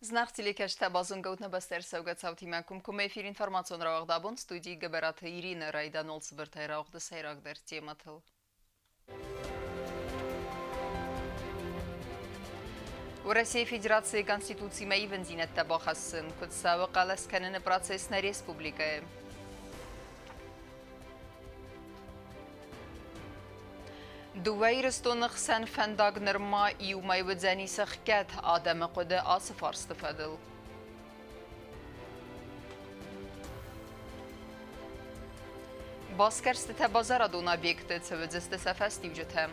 Знахтили кешта базун гаутна бастер саугат саути макум куме эфир информацион равах дабун студии габарата Ирина Райда нолцы биртай равах да сайрак дар тематыл. У России Федерации Конституции Маивен зинет табахасын, куд савак алас кананы процесс на республика. دوای رستونخ سن فنداغ نرما ایو مایودزانی سخکت آدم قده آصف استفادل. باسکرست تبازار دون объекты цивилизации сафасти вжетем.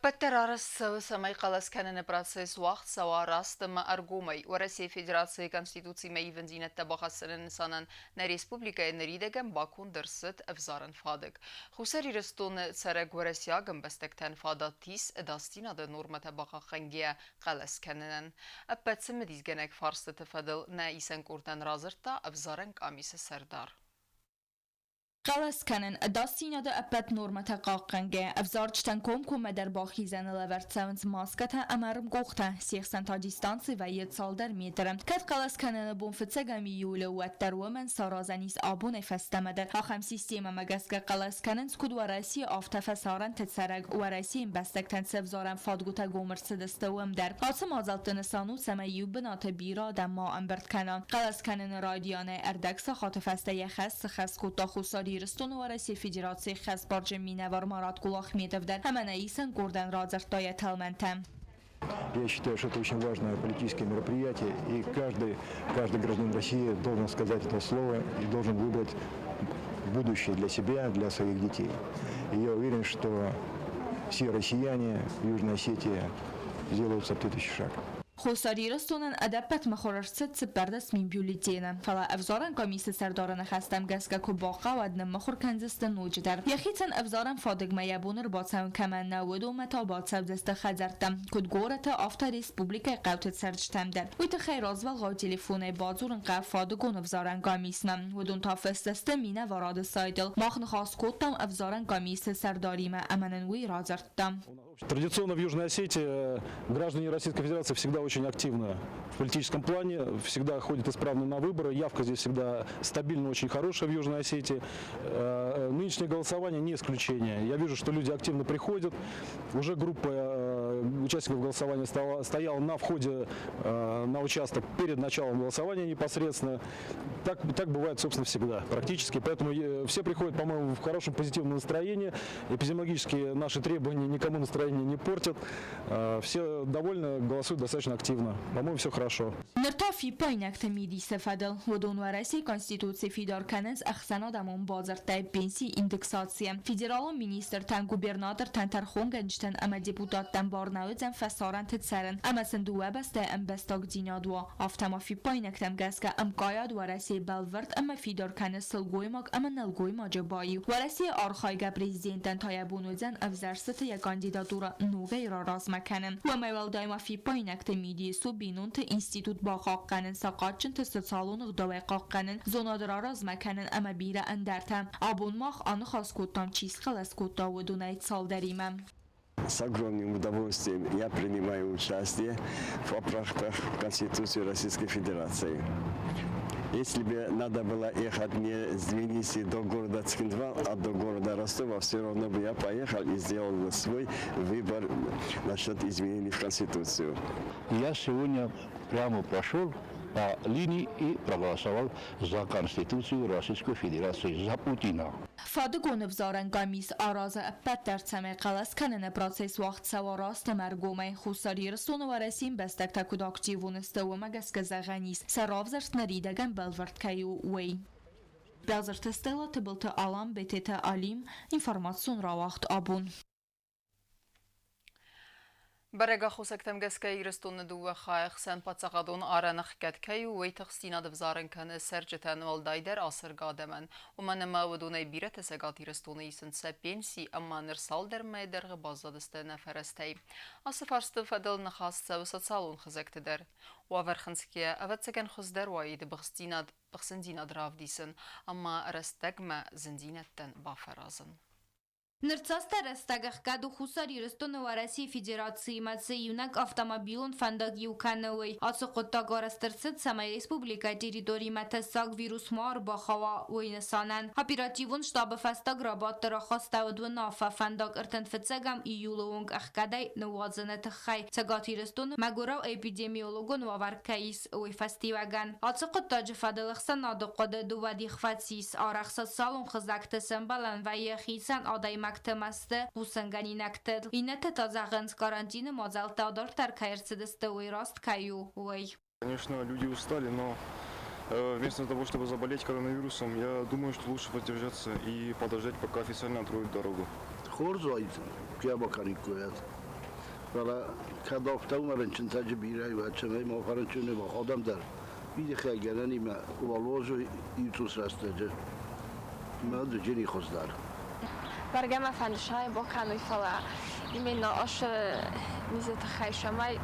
Паттерарас самай қалас кәнені процесс уақыт сауа растымы аргумай. У России Федерации Конституции Маивен зинетті бағасының нысанын на республика энеридеген бакун дырсыт әвзарын фадык. Хусари рыстоны царек у Россиягын бәстектен фада тис дастинады нормата баға қангия қалас кәнінің. Әппәтсімі дизгенек фарсты тыфадыл на исен куртан разырта әвзарын камисы сәрдар. قلس کنن داستینا دا اپت نورمت قاقنگه افزارچتن کم در باخیزن لورد سونس ماسکت امرم گوخته 80 تا دیستانسی و 1 سال در میترم کت قلس کنن بون فتسگمی یوله و در ومن سارازنیس آبون فستمدر آخم سیستیم مگسک قلس کنن سکود ورسی آفت فسارن تتسرگ ورسی بستکتن سفزارن فادگوتا گومر سدستوم در آسم آزالتن سانو سمیو بنات بیرا دم ما امبرد کنن قلس کنن رادیانه اردکس خاطفسته یخست خسکوتا خوصاری رستون و России Федерации خاص баржа миновар Марат Кулахметов дар хамана исан гордан разартая талмантам. Я считаю, что это очень важное политическое мероприятие, и каждый гражданин России должен сказать это слово и должен выбрать будущее для себя, для своих детей. И я уверен, что все россияне в Южной Осетии сделают соответствующий шаг. خوساری رستونن ادبت مخوررست سپردست من بیولیتینه فلا افزارن کمیس سردارن خستم گسکه که باقا و دنم مخور کنزست نوجدر یخیتن افزارن فادق میابونر باتسون کمن نود و متا باتسو دست خزرتم کد گورت آفتا ریسپوبلیکای قوتت سرجتم در ویت خیر از ولغا تلفون بازورن قف فادقون افزارن کمیسنم ودون تا فستست مینه وراد سایدل ماخن خاص کتم افزارن کمیس سرداری ما امنن وی رازرتم. Традиционно в Южной Осетии граждане Российской Федерации всегда очень активны в политическом плане, всегда ходят исправно на выборы, явка здесь всегда стабильно очень хорошая в Южной Осетии. Нынешнее голосование не исключение. Я вижу, что люди активно приходят. Уже группа участников голосования стояла на входе на участок перед началом голосования непосредственно. Так бывает, собственно, всегда, практически. Поэтому все приходят, по-моему, в хорошем позитивном настроении. Эпидемиологические наши требования никому настроение не портят. Все довольны, голосуют достаточно активно. По-моему, все хорошо. نرتافی پایینک تمیدی سفدل و دون ورسی کنستیتوسی فیدار کنز اخسانادمون بازرتای پنسی اندکساسیه فدرال مینیستر تن گوبرناتر تن ترخون گنجتن اما دیپوتات تن بارناوزن فسارن تتسرن اما سندوه بسته ام بستاک دینادوا افتما فی پایینک تم گسکه ام قاید ورسی بلورد اما فیدار کنز سلگوی ماک اما نلگوی ماجبایی ورسی آرخایگه پریزیدنتن تایبونوزن افزرست یا کاندیداتورا نووی را راز مکنن و میوال دایما فی پایینک تمیدی سو بینون ت انستیتوت با قاقنن ساقاتچن تست سالون دوای قاقنن زونادرا راز مکنن اما بیره اندرتم آبون ماخ آن خاص کتام چیز خلاص کتا و دونایت سال داریمم. С огромным удовольствием я принимаю участие в поправках в Конституцию Российской Федерации. Если бы надо было ехать не с Тбилиси до города Цхинвал, а до города Ростова, все равно бы я поехал и сделал свой выбор насчет изменений в Конституцию. Я сегодня прямо прошел по линии и проголосовал за Конституцию Российской Федерации, за Путина. فادگون افزارن گامیس آراز اپت در سمه قلس کنن پروسیس وقت سوا راست مرگومه خوصاری رسون و رسیم بستک تکود اکتیوون استو مگس که زغنیس سراف زرت نریدگن بلورد کیو وی. بلزرت استلا تبلت آلام بیتیت آلیم انفرماسیون را وقت آبون. Barega خوسكتم جسكي يرستون ندوه خايخ سن باتساقادون آرانخ كدكي ويتخستينا دفزارن كان سرجتان والدايدر آسر قادمن ومن ما ودون بيرة تساقات يرستون يسن سبينسي أما نرسال در ميدر غبازدستن فرستي أصفارست فدل نخاص سوسط سالون خزكت در وافرخنسكيا أفتسكن خزدر وايد بخسندينا دراف ديسن أما رستقما زندينتن بافرازن Նրցաստը ռստագղկադու խուսար իրստոնը վարասի ֆիդերացիի մացի յունակ ավտոմոբիլուն ֆանդագի ու կաննուի ացուղոտակ արաստրցըտ սամայ ռեսպուբլիկա տերիտորի մաթասակ վիրուս մար բախավա ու ինսանան հապիրատիվուն շտաբը ֆաստագ ռաբատ տրախաստավդու նավա ֆանդակ ըրտընֆծագամ իյուլուունգ աղկադայ նուազնը թխայ ծագատ իրստոնը մագորավ էպիդեմիոլոգոն ու ավարկայիս ու ֆաստիվագան ացուղոտակ ֆադելղսան ադոկոդը դուվադի խվացիս արախսած սալուն խզակտը սմբալան վայեխիսան ադայմա Томасте Бусанганинактед. Инете тазагенс карантины мозал Теодор Таркаерцедестовый рост каю. Ой. Конечно, люди устали, но вместо того, чтобы заболеть коронавирусом, я думаю, что лучше воздержаться и подождать, пока официально откроют дорогу. Хорзайд, пиабаканикует. Вала кадофта умаренчен таджибирай вачемей мохаренчен ба адам дар. Биде хагерани ма увалозу ютус растеже. Ма дجери хоздар. برگم فنشای با کنوی فلا ایمینا آش میزه تخیل شمای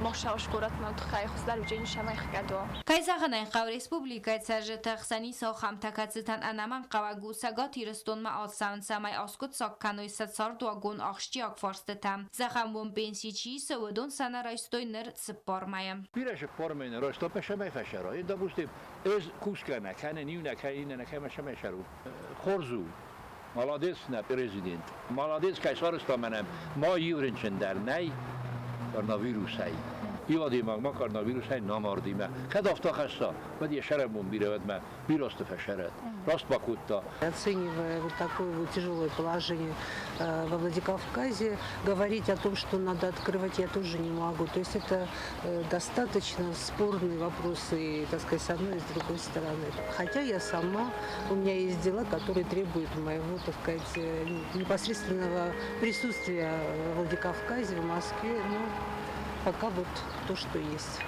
ماشاوش کورات من تخیل خود در وجه شمای خکدو Կայզաղանային խավ ռեսպուբլիկայ ծարժետը խսանի սոխամ տակացտան անաման qավագու սագատ իրստոն մա ալսան սամայ ասկոտ սակկանոյ սացարդ ու ագոն աղշտի ակվարստետամ զախամվոն պենսիչի սվոդոն սանարայստոյ նր սպորմայը Birəşə formayın rəstə peşəmə fəşəra. İndə bustim ez kuskana kana niuna kaina kama şəməşəru. Xorzu Молодец на президент. Молодец кайсарыста менем. Ма юринчен در ней коронавирусай. Ивадим ما коронавирусай намардиме. Кадавта хasta. Бади шарабун биревед ма бирост фешерет. Рост бакутта. Оценивая вот такое вот тяжелое положение во Владикавказе, говорить о том, что надо открывать, я тоже не могу. То есть это достаточно спорные вопросы, так сказать, с одной и с другой стороны. Хотя я сама, у меня есть дела, которые требуют моего, так сказать, непосредственного присутствия в Владикавказе, в Москве. Но пока вот то, что есть.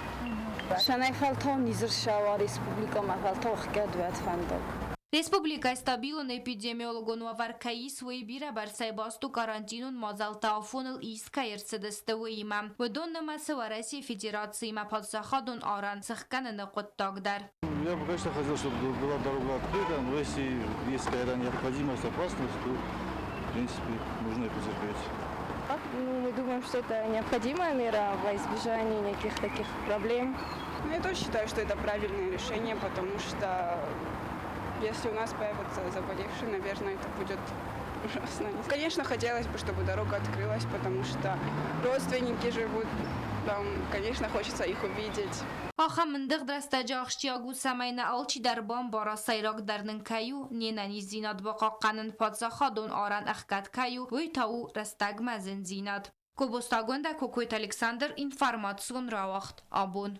Республика стабилен эпидемиологон варкаи свои бира барсай басту карантинун мазал таофонл иска ерцедестевуима. Выдоннама России Федерации ма подсахадун аран сахкананы коттагдар. Я бы, конечно, хотел, чтобы была дорога открыта, но если есть какая-то необходимость, опасность, то, в принципе, нужно и потерпеть. Мы думаем, что это необходимая мера во избежание никаких таких проблем. Я тоже считаю, что это правильное решение, потому что если у нас появятся заболевшие, наверное, это будет ужасно. Конечно, хотелось бы, чтобы дорога открылась, потому что родственники живут там, конечно, хочется их увидеть. Ахамындıq drastacaqştiyagu samayna alçi darban bara sayraq darnın kayu, nenani zinad baqaqqanın padzaxadun aran axkat kayu, vuytau rastagmazın zinad. Kubostagunda Kukuit Alexander, информацион равахт, абон.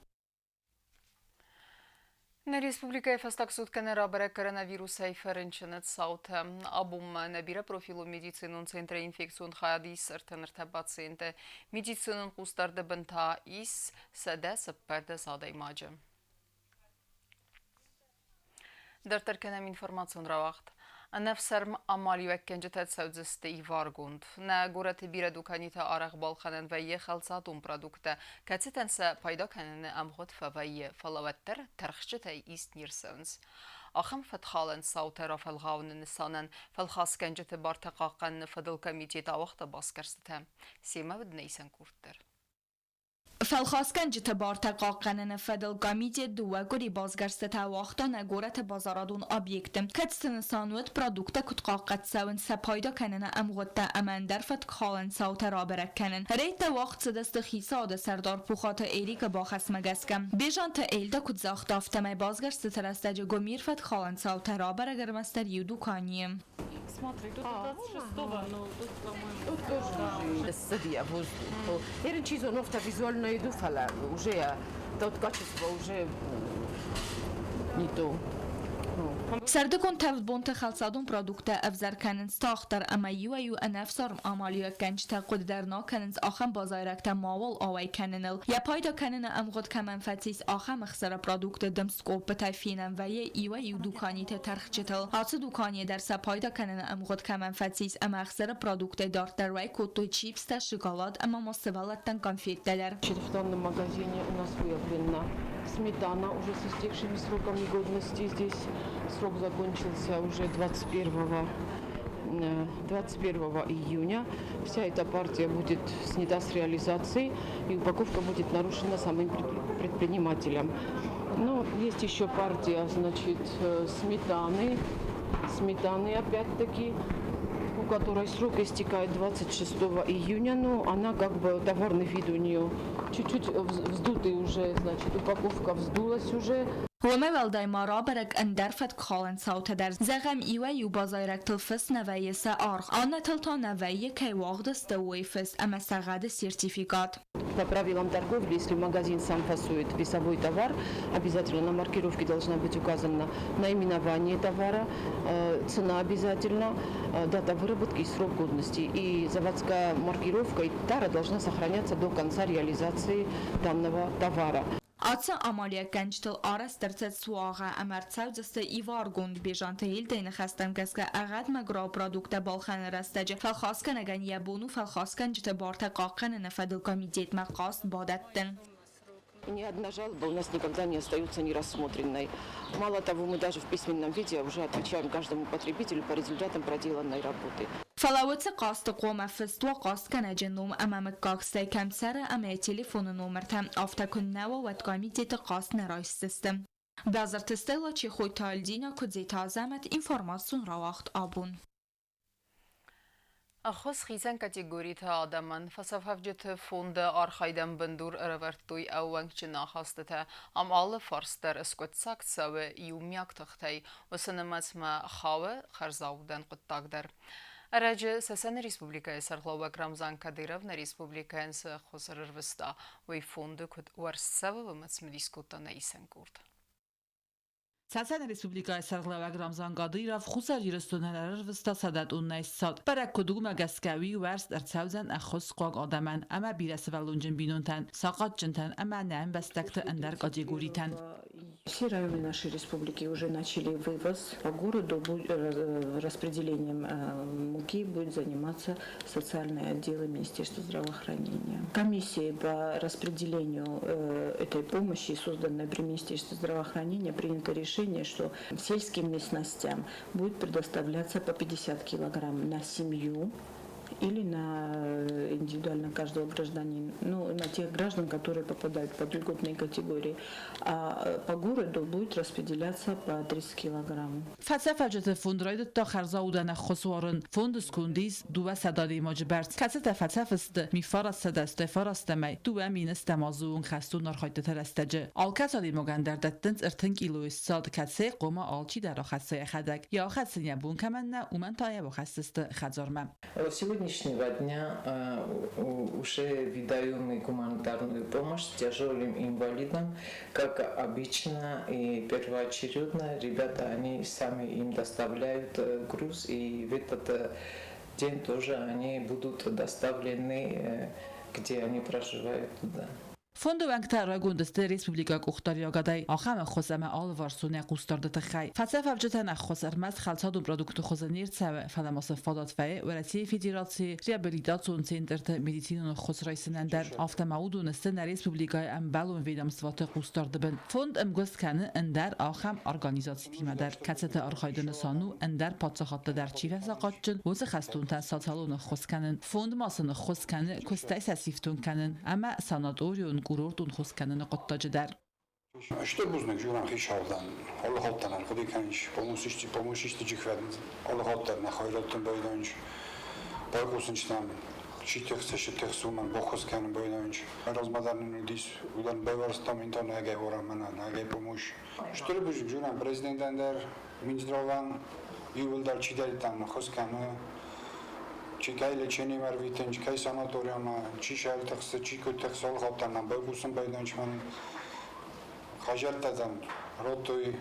На республика фастак сутканы рабара коронавируса ференченет саута абум набира профилу медицинун центра инфекцион хадис артанырта пациенты медицинун кустарды бынта ис сада саппарда садай мажы. Дартарканам информацион равахт. نفسرم عملی و کنجت سودستی وارگوند. نگورت بیرد کنیت آرق بالخنن و یه خلصاتون پرودکت کتیتن سه پیدا کنن امخود فوایی فلاوتر ترخشت ایست نیرسونز. آخم فتخالن صوت را فلغاون نسانن فالخاص کنجت بارتقاقن فدل کمیتیت وقت باسکرستم. سیما ود نیسن کورتر. فالخاسکن جت بارتقاقنن فدل کمیتی دو گری بازگرست وقتا نگورت بازارادون آبیکتم کتستن سانوت پرودکت کتقاقت سون سپایدا کنن امغوت امندر فتخالن صوت را برکنن ریت وقت سدست خیساد سردار پوخات ایریک با خسمگسکم بیجان تا ایلدا کت زاخت افتمای بازگرست ترستج گمیر فتخالن صوت را برگرمستر یودو کانیم. Смотри, тут 26-го, но тут, по-моему, тут тоже. Стадия воздуха. Era inciso nofta визуально иду фала, уже тот качество уже не то. Serdikon tevbonte xalsadun produkte evzer kenins taxtar ama yuayu enefsarm amaliya gençte kudderna kenins axem bazayrekte mawal away keninil. Ya payda kenine emgod kemenfatis axem xsara produkte demskop betayfinen ve ye yuayu dukanite terxçetel. Atsı dukaniye derse payda kenine emgod kemenfatis ama xsara produkte dartar ve kutu chipsta şokolad ama mosevaletten konfetteler. В данном магазине у нас выявлена сметана уже с истекшими сроками годности. Здесь срок закончился уже 21 июня. Вся эта партия будет снята с реализацией, и упаковка будет нарушена самим предпринимателем. Но есть еще партия, значит, сметаны опять-таки, у которой срок истекает 26 июня, но она как бы товарный вид у нее чуть-чуть вздутый уже, значит, упаковка вздулась уже. ومول دایمارا برگ اندرفت کالن ساوت در زغم ایوه یو بازایرک تلفس نویه سا آرخ آن تلتا نویه که واقع استوی فس اما سغاد سертификат. По правилам торговли, если магазин сам фасует весовой товар, обязательно на маркировке должна быть указана наименование товара, цена обязательно, дата выработки и срок годности. И заводская маркировка и тара должна сохраняться до конца реализации данного товара. Atsa amaliya gençtil aras derset suağa əmərtsəv cəstə ivar gund bejantı il deyni xəstəm qəsqə əğəd məqra produkta balxanı rəstəcə fəlxaskən əgən yəbunu fəlxaskən cətə barta qaqən nəfədil komitet məqast badəttin. Ни одна жалоба у нас никогда не остается нерассмотренной. Мало того, мы даже в письменном виде уже отвечаем каждому потребителю по результатам проделанной работы. فلاوت قاست قوم فستوا قاست کنه جنوم امام قاقسته کمسر اما تلفون نومرتم آفتا نوا و ادگامی دیت قاست نرایش سیستم. بازار تستلا چی خوی تالدینا کدزی تازمت اینفورماسیون را وقت آبون. أخص خيزان كاتيجوريتها آدمان فصفحة فوند أرخيدن بندور رفتوي أوانك جنا خاصتها أم آل فارستر اسكوت ساكت سوى يومياك تختي وسنمت ما خاوة خرزاودن قد تقدر. أراجع سسن ريسبوبليكا سرخلوبك رمضان كاديرов на республиканс خسررвста وي فوند كد ورسوا ومتسم ديسكوتا نيسن كورد. سسن ريسبوبليكا سرخلوبك رمضان كاديرов خسررستونهررвста سادت اون نيساد. برای کدوم گسکوی ورس در سوزن اخص قاق آدمان اما بیرس ولونجن بینونتن ساقات جنتن اما نعم بستکت اندر کاتیگوریتن. Все районы нашей республики уже начали вывоз. По городу распределением муки будет заниматься социальный отдел Министерства здравоохранения. Комиссией по распределению этой помощи, созданной при Министерстве здравоохранения, принято решение, что сельским местностям будет предоставляться по 50 килограмм на семью или на индивидуально каждого гражданина, ну, на тех граждан, которые попадают под льготные категории, а по городу будет распределяться по 30 килограмм. فلسفه فوند راید تا خرزاودن خسوارن فوند سکوندیز دو سدادی ماجبرت کسته فلسفه میفار سدست فارست می دو مینست مازون خستون نرخایت ترستجه آل کسادی مگندر دتنز ارتن کیلو ساد کسه قوما آلچی در خسته خدک یا خسته نبون کمن نه اومن تایه با خستست خزارمم. Сегодняшнего дня уже выдаем гуманитарную помощь тяжелым инвалидам, как обычно и первоочередно. Ребята, они сами им доставляют груз, и в этот день тоже они будут доставлены, где они проживают туда. فوند وانکتر را گوندست ریسپوبلیکا کختاریا گدای آخام خوزمه آل وارسونه قوستارده تخی فلسفه وجدتن خسرمز خلصادون پرودکت خوزنیر سوه فلماس فادات فه ورسی فدراسیون ریابیلیتاسیون سنترت مدیسینون خسرایسنندر آفتماودون است ریسپوبلیکای ام بالون ویدامسوات قوستارده بن فوند امگوست کنه اندر آخام ارگانیزاسی تیم در کسته ارخایدن سانو اندر پادشاهات در چیف ساقاتچن وز خستون تن ساتالون خوسکنن فوند ماسن خوسکنه کستای سیفتون کنن اما ساناتوریون گروردون خوسکنن قطاج در. Что бузник журан хишалдан, Аллах аттанар, ходи каниш, помощишти жихведн, Аллах аттар на хайраттан байданч, байгусынчтан, шитехсе суман, бохоскан байданч, размадарнын дис, удан байварстам интон агай ворамана, агай помощь. Что бузник журан президентандер, Минздраван, ювелдар чидаритан, хосканы, چیکای لچنی مرویتن چیکای ساناتوریام چیشال تخص چیکو تخصال خاطرم باید بوسم بایدانش من خجالت دادم روتوی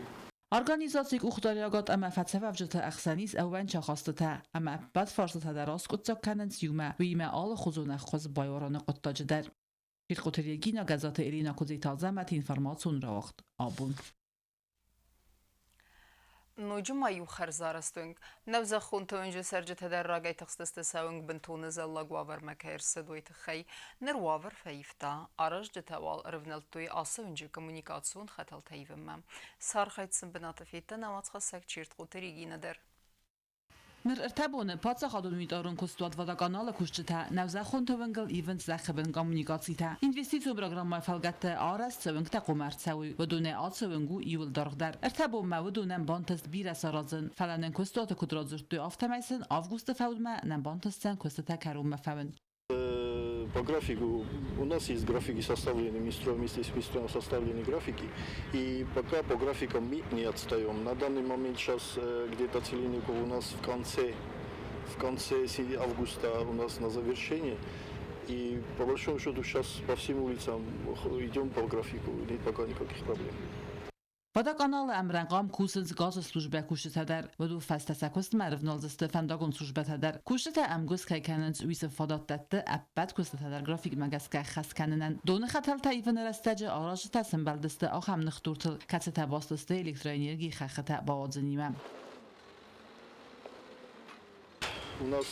Organizațiik uxtarjagat ama fatsevavjata axsanis awan chakhastata ama bad farsata daras qutsakanans yuma vima al khuzuna khuz bayorana quttajder. Irqoteriegina gazeta Elina Kuzitazamat informatsiun rawaqt abun. نجوم خرزارستونگ نوزا خون تونجو سرجت در راگای تخصص ساونگ بنتون زلا گوافر مکهر سدویت خی نروافر فیفتا آرش جتوال رفنلتوی آسونجو کمونیکاسیون خطال تایفم سار خیت سنبنات فیتا نوات خسک چیرت قوتریگی ندر Nir irtabone patsa hadun mitarun kustwat vada kanala kushchita navza khuntavangal event zakhben kommunikasita investitsiyon programma falgatte aras tsavengta komertsawi vodune atsavengu yul dargdar irtabo mawdunan bantast bira sarazın falanen kustwat kudrazurtu aftamaysin avgusta faudma nan bantastan kustata karumma faven. По графику, у нас есть графики составлены министром, вместе с министром составлены графики, и пока по графикам мы не отстаем. На данный момент сейчас где-то Целинников у нас в конце августа у нас на завершении, и по большому счету сейчас по всем улицам идем по графику, нет пока никаких проблем. Vada kanalı əmrənqam kusins gaz slujbə kuşitədər və du fəstəsəkost mərvnal zəstəfəndagon slujbətədər. Kuşitə əmgüz kəykənins üyisi fadatdətdə əbbət kustətədər grafik məgəskə xəskənənən. Donu xətəl təyvən rəstəcə aracı təsim bəldəstə axam nıxturtıl kətətə bastıstə elektroenergi xəxətə bağadzıniməm. У нас,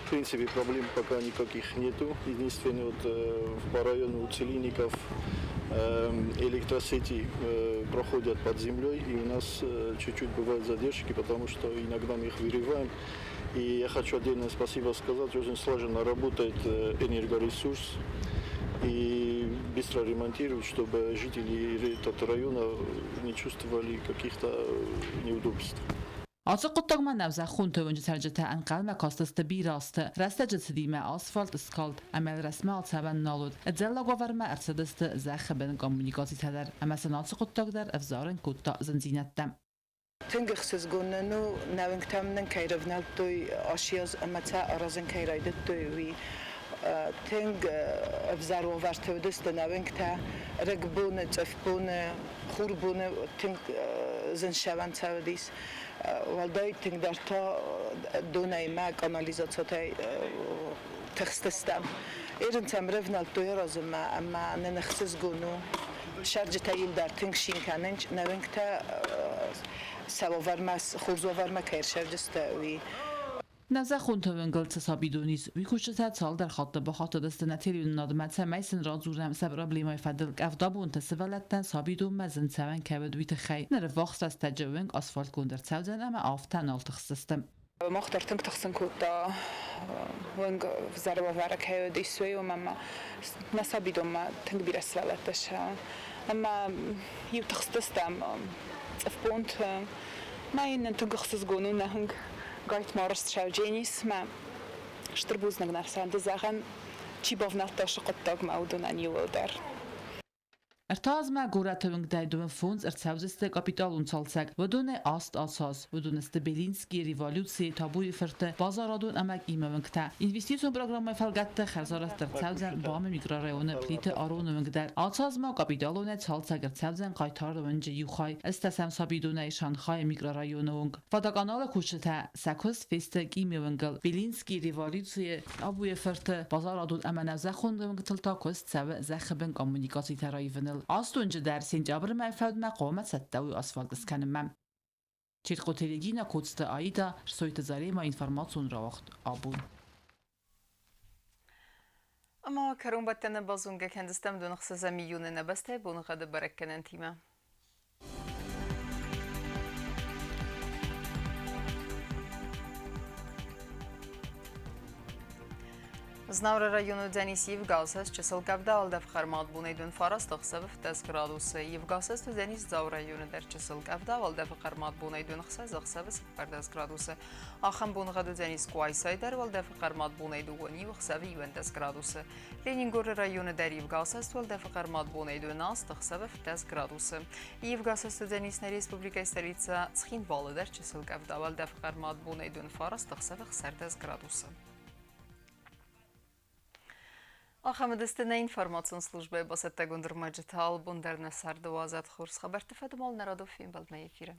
в принципе, проблем пока никаких нету. Единственное, вот по району Целинников электросети проходят под землей, и у нас чуть-чуть бывают задержки, потому что иногда мы их вырываем. И я хочу отдельное спасибо сказать, очень слаженно работает энергоресурс и быстро ремонтируют, чтобы жители этого района не чувствовали каких-то неудобств. Açıq qutdaqma nəvzə xun tövüncü sərcətə ənqəl məkastıstı bir rastı, rəstəcə sidimə asfalt, iskalt, əməl rəsmə alçəvən nalud, ədzəllə qovarmə ərçədəstı zəxəbən kommunikasitədər, əməsən açıq qutdaqdər əvzarın qutda zənzinətdəm. Tüngüxsiz gününü nəvəngtəminin keyrəvnəltüy aşıyaz əmətə arazın keyraydətdüy تنگ افزار و ورتودست نوینگتا رگبونه تفبونه خوربونه تنگ زنشوان تودیس والدای تنگ در تا دونای ما کانالیزاتای تخستستم ایرن تمرف نالتوی رازم اما ننخسز گونو شرج تایل در تنگ شین کننج نوینگتا سوار مس خورزوار ما کیر شرجست وی Nəvzə xuntövüngül təsabiduniz, vikuçətə çal در xattı bu xattı dəstənətəliyin nadımətsə məysin razurəm səb problemay fədil əvdabun təsivələtdən sabidun məzin səvən kəvəd vitə xəy. Nərə vaxt səs təcəvüng asfalt gündər çəvdən əmə aftən altıq sistem. مختار تنگ تخسن کوتا ونگ زربا ورک هیو دیسوی و ماما نسابیدم ما تنگ بیرس ولتش اما یو تخستستم افبونت ما این تنگ خصص گونو نهنگ Gayet maruz şevcenis ma ştrbuznak narsandı zaten çibovnalta şıqıttaq maudun aniyuldar. Ertazma goratövüng dayduvun fonds ertsavziste kapitalun çalsak vodune ast asas vodune stabilinski revolütsiya tabuy fırtı bazaradun emek imavıngta investisiyon programı falgatta xərzarat ertsavzan bamı mikrorayonu pliti arunuvungdar asazma kapitalune çalsak ertsavzan qaytarıvınca yuxay istesem sabidune Şanxay mikrorayonuvung fadakanala kuşita sakos festek imavıngal bilinski revolütsiya tabuy fırtı bazaradun emenavza xunduvung tıltakos tsavı zaxibin kommunikasi tarayıvını Astunca در سنجابر مفاد مقامت ستوی asfalt iskaniməm. Çirqotelegina kodsta ayda soyta zarema informasyon rawaqt abun. Ama karun battana bazunga kendistem dönüqsüz milyonu nəbəstə bunu qadı barakkenen tima. Znavra rayonu Deniz Yevgasas çısılqavda aldaf xarmat bunaydun farastıq səvif 10 gradusu. Yevgasas tu Deniz Zav rayonu der çısılqavda aldaf xarmat bunaydun xsazıq səvif 10 gradusu. Axam bunğadı Deniz Quaysayder aldaf xarmat bunaydun vani xsavi 10 gradusu. Leningor rayonu der Yevgasas tu aldaf xarmat bunaydun astıq səvif 10 gradusu. Yevgasas tu Deniz Respublika stolica Tskhinvalı der çısılqavda aldaf xarmat bunaydun farastıq səvif 10 gradusu. Ахамедистина информацион службы басетта гундер маджитал бундерна сарды вазат хурс хабар тефадмал народов фин балдна эфирен.